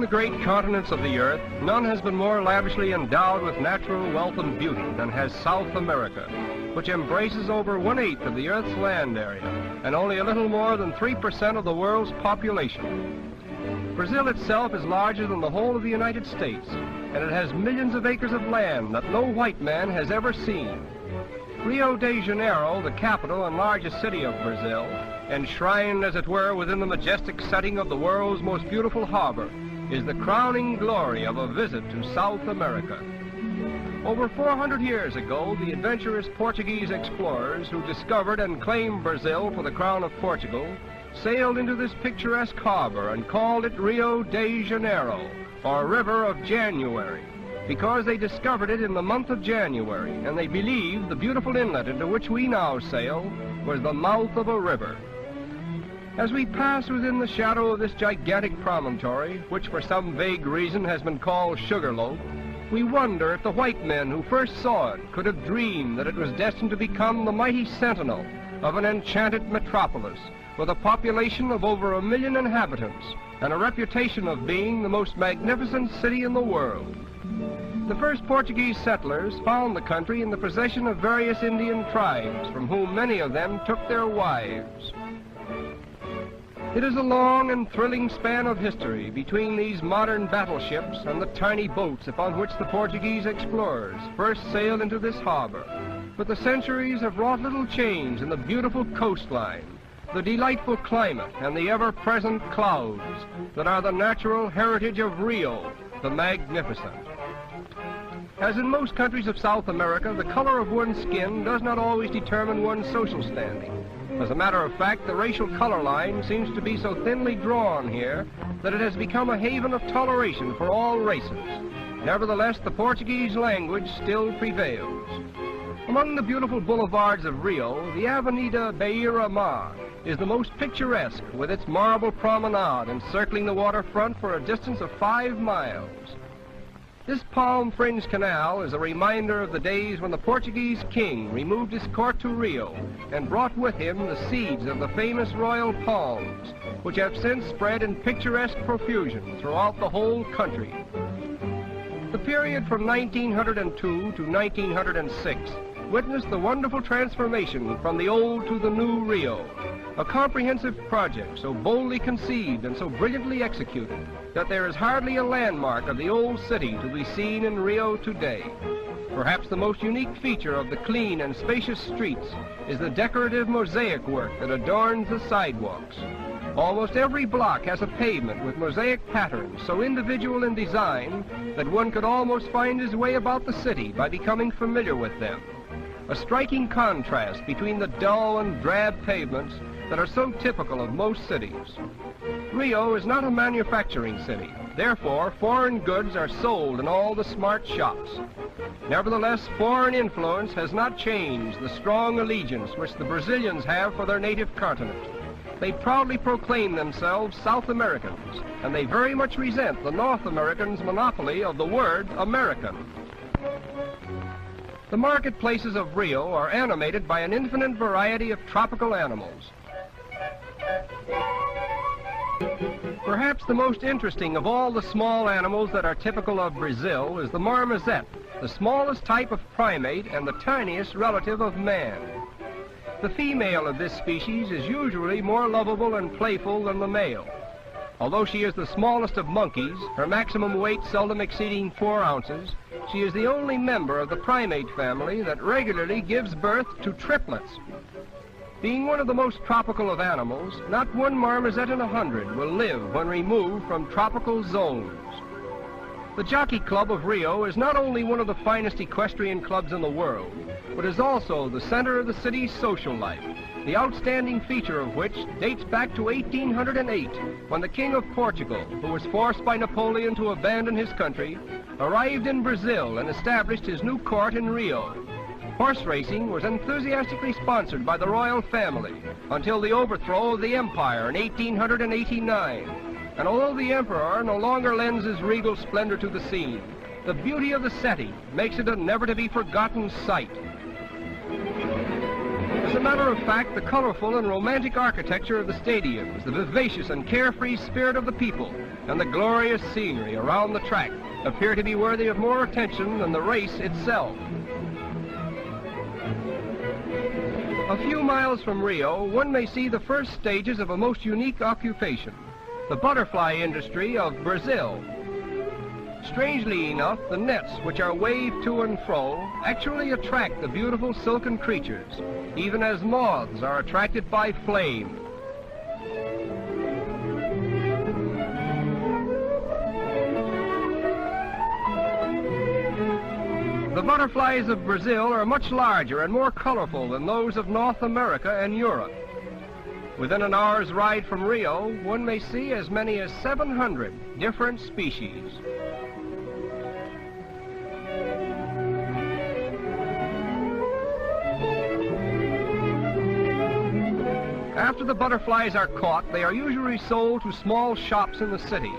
great continents of the earth, none has been more lavishly endowed with natural wealth and beauty than has South America, which embraces over 1/8 of the Earth's land area and only a little more than 3% of the world's population. Brazil itself is larger than the whole of the United States, and it has millions of acres of land that no white man has ever seen. Rio de Janeiro, the capital and largest city of Brazil, enshrined as it were within the majestic setting of the world's most beautiful harbor, is the crowning glory of a visit to South America. Over 400 years ago, the adventurous Portuguese explorers who discovered and claimed Brazil for the crown of Portugal sailed into this picturesque harbor and called it Rio de Janeiro, or River of January, because they discovered it in the month of January, and they believed the beautiful inlet into which we now sail was the mouth of a river. As we pass within the shadow of this gigantic promontory, which for some vague reason has been called Sugarloaf, we wonder if the white men who first saw it could have dreamed that it was destined to become the mighty sentinel of an enchanted metropolis with a population of over 1 million inhabitants and a reputation of being the most magnificent city in the world. The first Portuguese settlers found the country in the possession of various Indian tribes, from whom many of them took their wives. It is a long and thrilling span of history between these modern battleships and the tiny boats upon which the Portuguese explorers first sailed into this harbor. But the centuries have wrought little change in the beautiful coastline, the delightful climate, and the ever-present clouds that are the natural heritage of Rio, the magnificent. As in most countries of South America, the color of one's skin does not always determine one's social standing. As a matter of fact, the racial color line seems to be so thinly drawn here that it has become a haven of toleration for all races. Nevertheless, the Portuguese language still prevails. Among the beautiful boulevards of Rio, the Avenida Beira-Mar is the most picturesque, with its marble promenade encircling the waterfront for a distance of 5 miles. This palm-fringed canal is a reminder of the days when the Portuguese king removed his court to Rio and brought with him the seeds of the famous royal palms, which have since spread in picturesque profusion throughout the whole country. The period from 1902 to 1906 witnessed the wonderful transformation from the old to the new Rio, a comprehensive project so boldly conceived and so brilliantly executed that there is hardly a landmark of the old city to be seen in Rio today. Perhaps the most unique feature of the clean and spacious streets is the decorative mosaic work that adorns the sidewalks. Almost every block has a pavement with mosaic patterns so individual in design that one could almost find his way about the city by becoming familiar with them. A striking contrast between the dull and drab pavements that are so typical of most cities. Rio is not a manufacturing city. Therefore, foreign goods are sold in all the smart shops. Nevertheless, foreign influence has not changed the strong allegiance which the Brazilians have for their native continent. They proudly proclaim themselves South Americans, and they very much resent the North Americans' monopoly of the word American. The marketplaces of Rio are animated by an infinite variety of tropical animals. Perhaps the most interesting of all the small animals that are typical of Brazil is the marmoset, the smallest type of primate and the tiniest relative of man. The female of this species is usually more lovable and playful than the male. Although she is the smallest of monkeys, her maximum weight seldom exceeding 4 ounces, she is the only member of the primate family that regularly gives birth to triplets. Being one of the most tropical of animals, not one marmoset in 100 will live when removed from tropical zones. The Jockey Club of Rio is not only one of the finest equestrian clubs in the world, but is also the center of the city's social life, the outstanding feature of which dates back to 1808, when the King of Portugal, who was forced by Napoleon to abandon his country, arrived in Brazil and established his new court in Rio. Horse racing was enthusiastically sponsored by the royal family until the overthrow of the empire in 1889. And although the emperor no longer lends his regal splendor to the scene, the beauty of the setting makes it a never-to-be-forgotten sight. As a matter of fact, the colorful and romantic architecture of the stadiums, the vivacious and carefree spirit of the people, and the glorious scenery around the track appear to be worthy of more attention than the race itself. A few miles from Rio, one may see the first stages of a most unique occupation, the butterfly industry of Brazil. Strangely enough, the nets which are waved to and fro actually attract the beautiful silken creatures, even as moths are attracted by flame. The butterflies of Brazil are much larger and more colorful than those of North America and Europe. Within an hour's ride from Rio, one may see as many as 700 different species. After the butterflies are caught, they are usually sold to small shops in the city,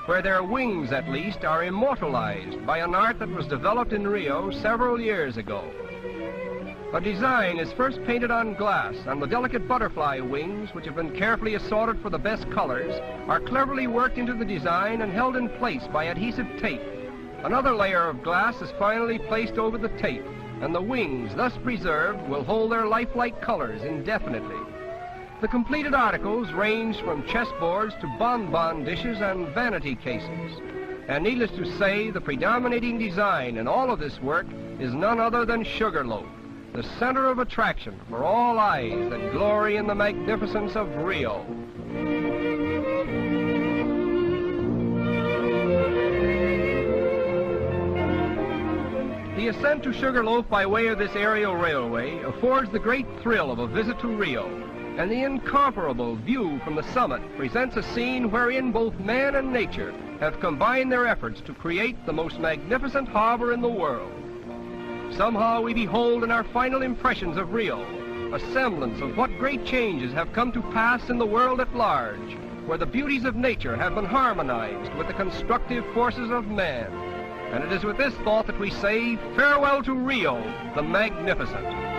where their wings, at least, are immortalized by an art that was developed in Rio several years ago. A design is first painted on glass, and the delicate butterfly wings, which have been carefully assorted for the best colors, are cleverly worked into the design and held in place by adhesive tape. Another layer of glass is finally placed over the tape, and the wings, thus preserved, will hold their lifelike colors indefinitely. The completed articles range from chessboards to bonbon dishes and vanity cases. And needless to say, the predominating design in all of this work is none other than Sugarloaf, the center of attraction for all eyes that glory in the magnificence of Rio. The ascent to Sugarloaf by way of this aerial railway affords the great thrill of a visit to Rio, and the incomparable view from the summit presents a scene wherein both man and nature have combined their efforts to create the most magnificent harbor in the world. Somehow we behold in our final impressions of Rio a semblance of what great changes have come to pass in the world at large, where the beauties of nature have been harmonized with the constructive forces of man. And it is with this thought that we say farewell to Rio, the magnificent.